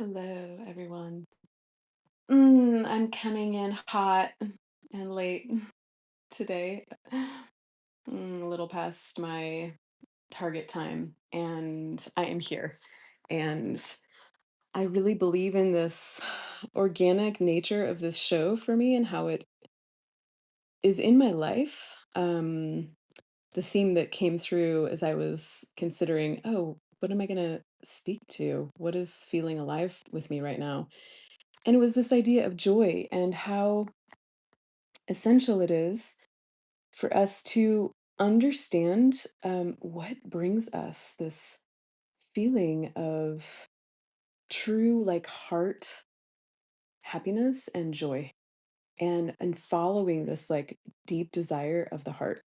Hello, everyone. I'm coming in hot and late today, a little past my target time, and I am here. And I really believe in this organic nature of this show for me and how it is in my life. The theme that came through as I was considering, oh, what am I going to speak to? What is feeling alive with me right now? And it was this idea of joy and how essential it is for us to understand what brings us this feeling of true, like, heart happiness and joy, and following this, like, deep desire of the heart.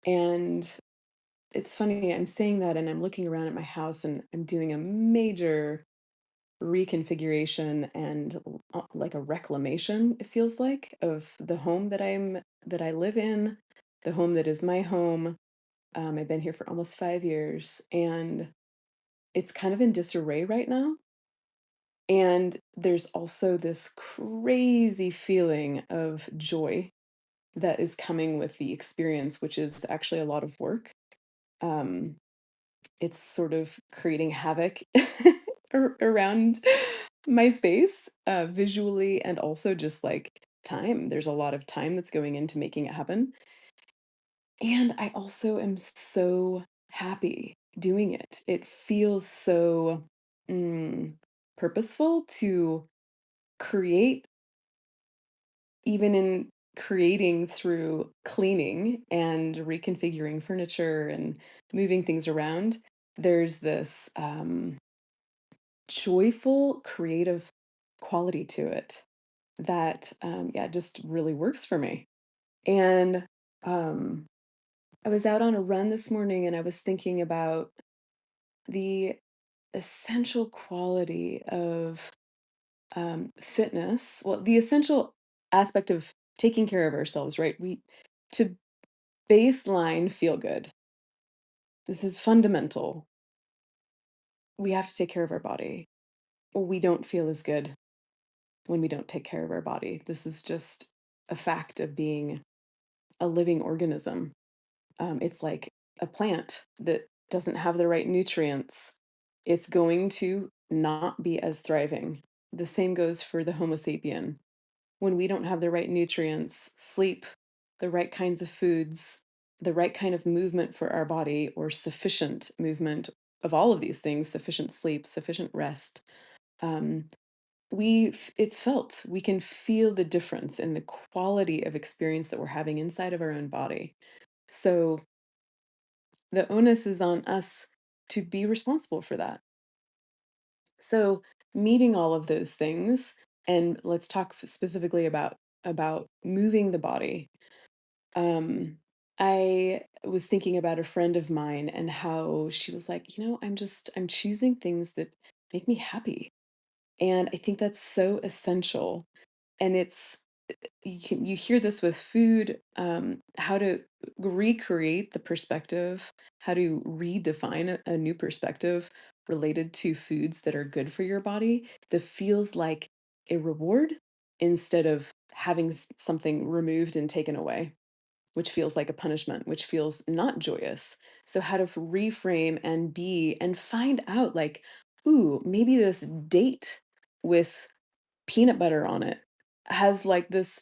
And it's funny, I'm saying that and I'm looking around at my house and I'm doing a major reconfiguration and like a reclamation, it feels like, of the home that I live in, the home that is my home. I've been here for almost 5 years, and it's kind of in disarray right now. And there's also this crazy feeling of joy that is coming with the experience, which is actually a lot of work. Um, it's sort of creating havoc around my space, visually, and also just like time. There's a lot of time that's going into making it happen. And I also am so happy doing it. It feels so mm, purposeful to create, even in creating through cleaning and reconfiguring furniture and moving things around. There's this joyful, creative quality to it that, yeah, just really works for me. And um, I was out on a run this morning and I was thinking about the essential quality of fitness. Well, the essential aspect of taking care of ourselves, right? To baseline feel good. This is fundamental. We have to take care of our body. We don't feel as good when we don't take care of our body. This is just a fact of being a living organism. It's like a plant that doesn't have the right nutrients, it's going to not be as thriving. The same goes for the Homo sapien. When we don't have the right nutrients, sleep, the right kinds of foods, the right kind of movement for our body, or sufficient movement of all of these things, sufficient sleep, sufficient rest, um, it's felt. We can feel the difference in the quality of experience that we're having inside of our own body. So the onus is on us to be responsible for that. So meeting all of those things, and let's talk specifically about moving the body. Um, I was thinking about a friend of mine and how she was like, I'm choosing things that make me happy. And I think that's so essential. And you hear this with food, how to recreate the perspective, how to redefine a new perspective related to foods that are good for your body that feels like a reward instead of having something removed and taken away, which feels like a punishment, which feels not joyous. So how to reframe and be and find out, like, ooh, maybe this date with peanut butter on it has like this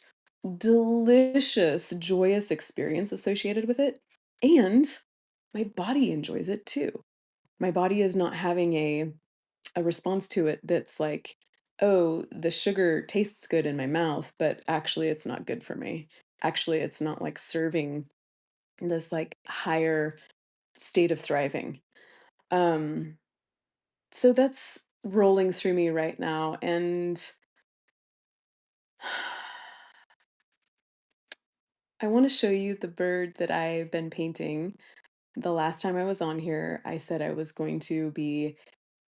delicious, joyous experience associated with it. And my body enjoys it too. My body is not having a response to it that's like, oh, the sugar tastes good in my mouth, but actually it's not good for me. Actually, it's not like serving this like higher state of thriving. Um, so that's rolling through me right now. And I want to show you the bird that I've been painting. The last time I was on here, I said I was going to be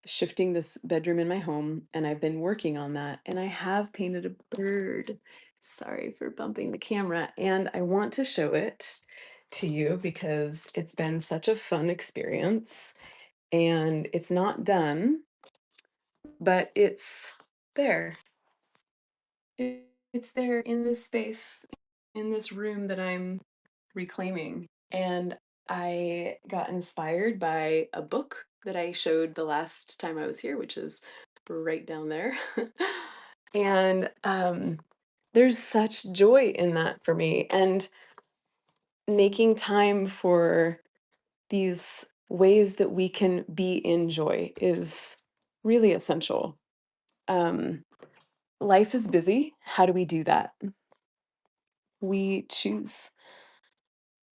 shifting this bedroom in my home, and I've been working on that. And I have painted a bird. Sorry for bumping the camera. And I want to show it to you because it's been such a fun experience. And it's not done, but it's there. It's there in this space, in this room that I'm reclaiming. And I got inspired by a book that I showed the last time I was here, which is right down there. And there's such joy in that for me. And making time for these ways that we can be in joy is really essential. Um, Life is busy. How do we do that? We choose.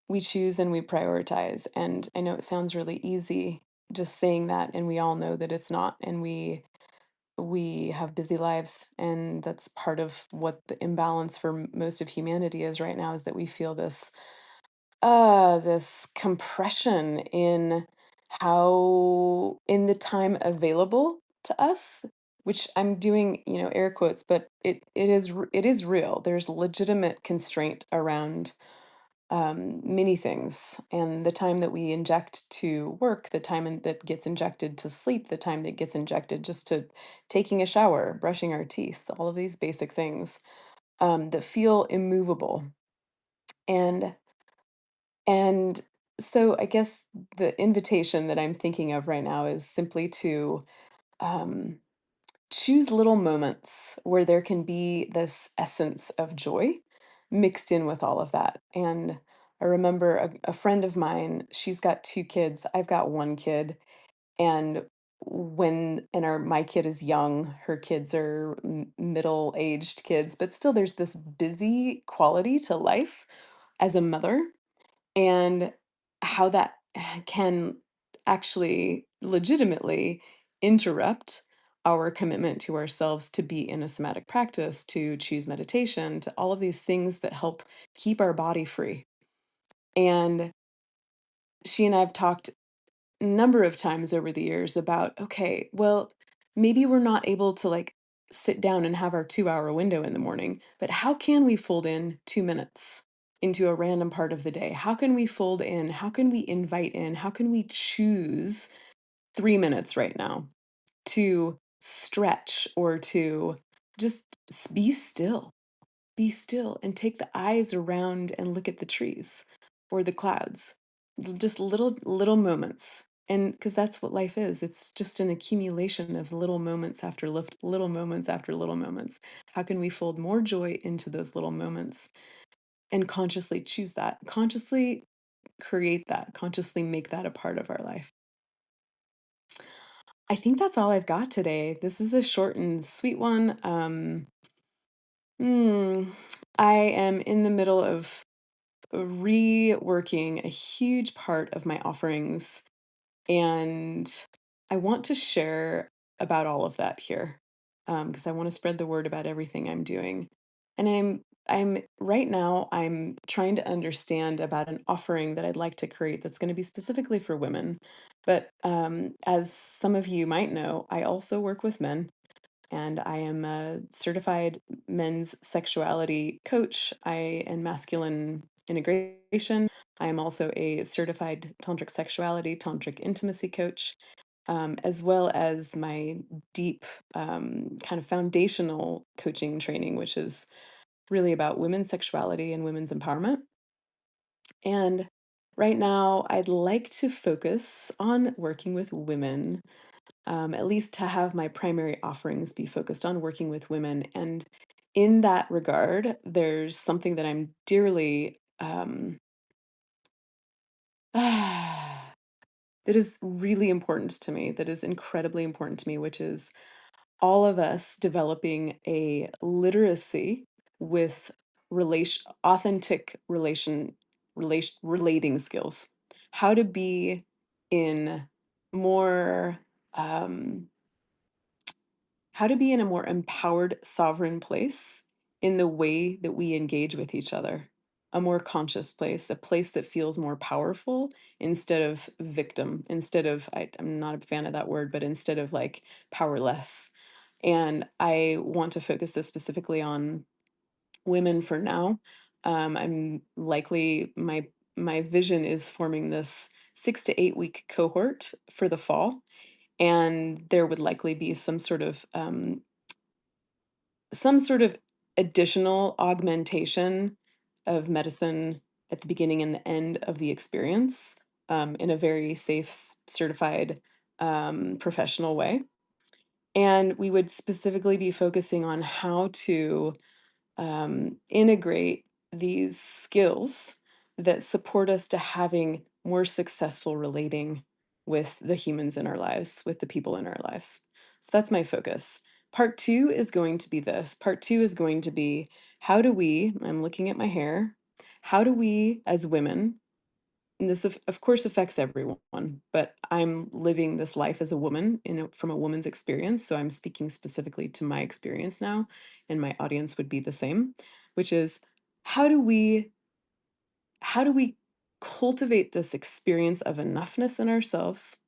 We choose and we prioritize. And I know it sounds really easy just saying that, and we all know that it's not. And we have busy lives, and that's part of what the imbalance for most of humanity is right now, is that we feel this compression in how in the time available to us, which I'm doing, air quotes, but it is real. There's legitimate constraint around many things, and the time that we inject to work, the time that gets injected to sleep, the time that gets injected just to taking a shower, brushing our teeth, all of these basic things that feel immovable. And And so I guess the invitation that I'm thinking of right now is simply to um, choose little moments where there can be this essence of joy mixed in with all of that. And I remember a friend of mine, she's got two kids, I've got one kid. And my kid is young, her kids are middle aged kids, but still there's this busy quality to life as a mother, and how that can actually legitimately interrupt our commitment to ourselves to be in a somatic practice, to choose meditation, to all of these things that help keep our body free. And she and I have talked a number of times over the years about, okay, well, maybe we're not able to like sit down and have our 2 hour window in the morning, but how can we fold in 2 minutes into a random part of the day? How can we fold in? How can we invite in? How can we choose 3 minutes right now to stretch or to just be still and take the eyes around and look at the trees or the clouds. Just little moments. And because that's what life is. It's just an accumulation of little moments after little moments after little moments. How can we fold more joy into those little moments and consciously choose that? Consciously create that, consciously make that a part of our life. I think that's all I've got today. This is a short and sweet one. Hmm, I am in the middle of reworking a huge part of my offerings, and I want to share about all of that here, because I want to spread the word about everything I'm doing. And I'm right now I'm trying to understand about an offering that I'd like to create that's going to be specifically for women. But as some of you might know, I also work with men, and I am a certified men's sexuality coach. I am masculine integration. I am also a certified tantric sexuality, tantric intimacy coach, as well as my deep kind of foundational coaching training, which is really about women's sexuality and women's empowerment. And right now, I'd like to focus on working with women, at least to have my primary offerings be focused on working with women. And in that regard, there's something that I'm dearly, that is really important to me, that is incredibly important to me, which is all of us developing a literacy with authentic relating skills. How to be in more um, how to be in a more empowered, sovereign place in the way that we engage with each other. A more conscious place, a place that feels more powerful instead of victim, instead of, I'm not a fan of that word, but instead of like powerless. And I want to focus this specifically on women for now. I'm likely, my vision is forming this 6 to 8 week cohort for the fall, And there would likely be some sort of additional augmentation of medicine at the beginning and the end of the experience, in a very safe, certified, professional way. And we would specifically be focusing on how to integrate these skills that support us to having more successful relating with the humans in our lives, with the people in our lives. So that's my focus. Part two is going to be this. Part two is going to be how do we, I'm looking at my hair, how do we as women, and this of course affects everyone, but I'm living this life as a woman from a woman's experience, so I'm speaking specifically to my experience now, and my audience would be the same, which is how do we how do we cultivate this experience of enoughness in ourselves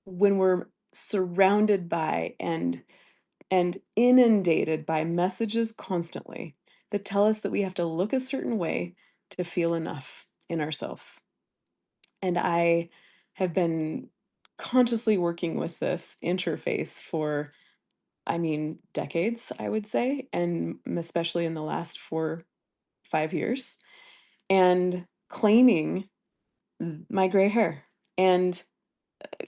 when we're surrounded by and inundated by messages constantly that tell us that we have to look a certain way to feel enough in ourselves. And I have been consciously working with this interface for, I mean, decades, I would say, and especially in the last 4, 5 years, and claiming my gray hair and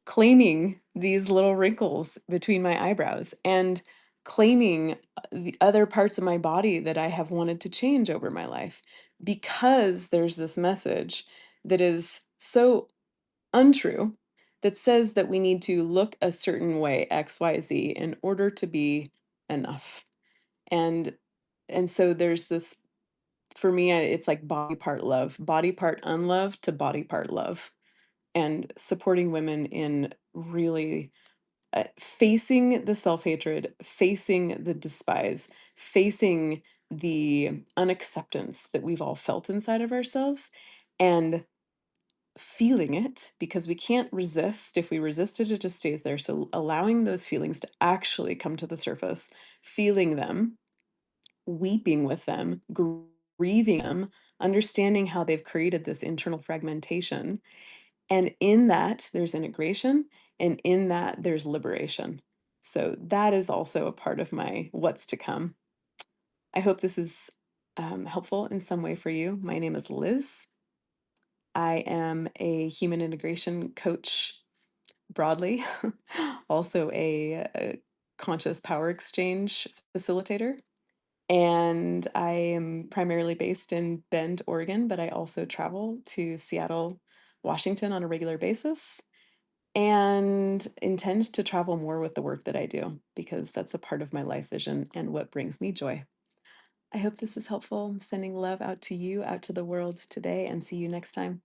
claiming these little wrinkles between my eyebrows and claiming the other parts of my body that I have wanted to change over my life because there's this message that is so untrue that says that we need to look a certain way, XYZ, in order to be enough. And and so there's this for me it's like body part love, body part unlove to body part love, and supporting women in really facing the self-hatred, facing the despise, facing the unacceptance that we've all felt inside of ourselves, and feeling it because we can't resist. If we resist it, it just stays there. So allowing those feelings to actually come to the surface, feeling them, weeping with them, grieving them, understanding how they've created this internal fragmentation. And in that, there's integration, and in that, there's liberation. So that is also a part of my what's to come. I hope this is helpful in some way for you. My name is Liz. I am a human integration coach broadly, also a conscious power exchange facilitator. And I am primarily based in Bend, Oregon, but I also travel to Seattle, Washington on a regular basis and intend to travel more with the work that I do because that's a part of my life vision and what brings me joy. I hope this is helpful. I'm sending love out to you, out to the world today, and see you next time.